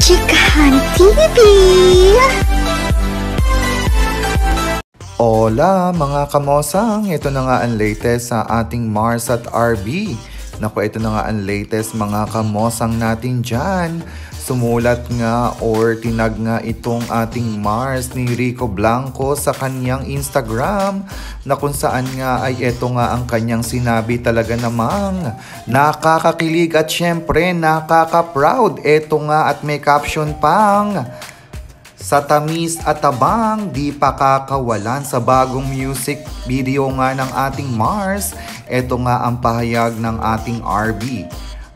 Chikahan TV! Hola mga kamosang! Ito na nga ang latest sa ating Mars at RB. Naku, ito na nga ang latest mga kamosang natin dyan. Sumulat nga or tinag nga itong ating Mars ni Rico Blanco sa kanyang Instagram na kung saan nga ay ito nga ang kanyang sinabi talaga namang nakakakilig at syempre nakaka-proud. Ito nga at may caption pang, sa tamis at tabang, di pa kakawalan sa bagong music video nga ng ating Mars. Ito nga ang pahayag ng ating RB.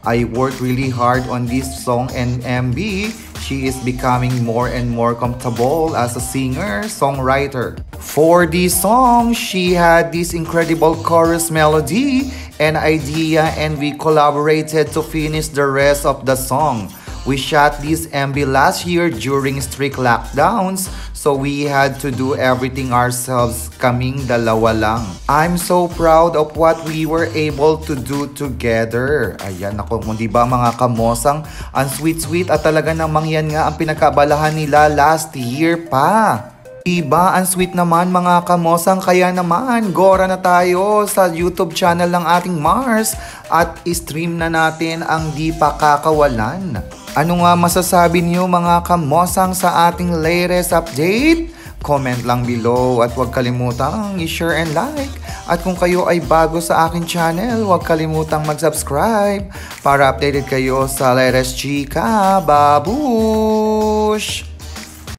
I worked really hard on this song and MV. She is becoming more and more comfortable as a singer, songwriter. For this song, she had this incredible chorus melody and idea, and we collaborated to finish the rest of the song. We shot this MV last year during strict lockdowns, so we had to do everything ourselves, kaming dalawa lang. I'm so proud of what we were able to do together. Ayan, ako, di ba mga kamosang, ang sweet-sweet at talaga namang yan nga ang pinagkabalahan nila last year pa. Diba, ang sweet naman mga kamosang, kaya naman, gora na tayo sa YouTube channel ng ating Mars at stream na natin ang Di Pa Kakawalan. Ano nga masasabi niyo mga kamosang sa ating latest update? Comment lang below at huwag kalimutang i-share and like. At kung kayo ay bago sa aking channel, huwag kalimutang mag-subscribe para updated kayo sa latest chika. Babush!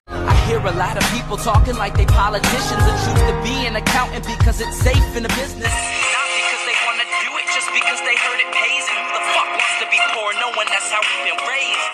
I hear a lot of people talking like they politicians and choose to be an accountant because it's safe in the business. Not because they want to do it, just because they heard it pays. And who the fuck wants to be poor knowing that's how we've been raised?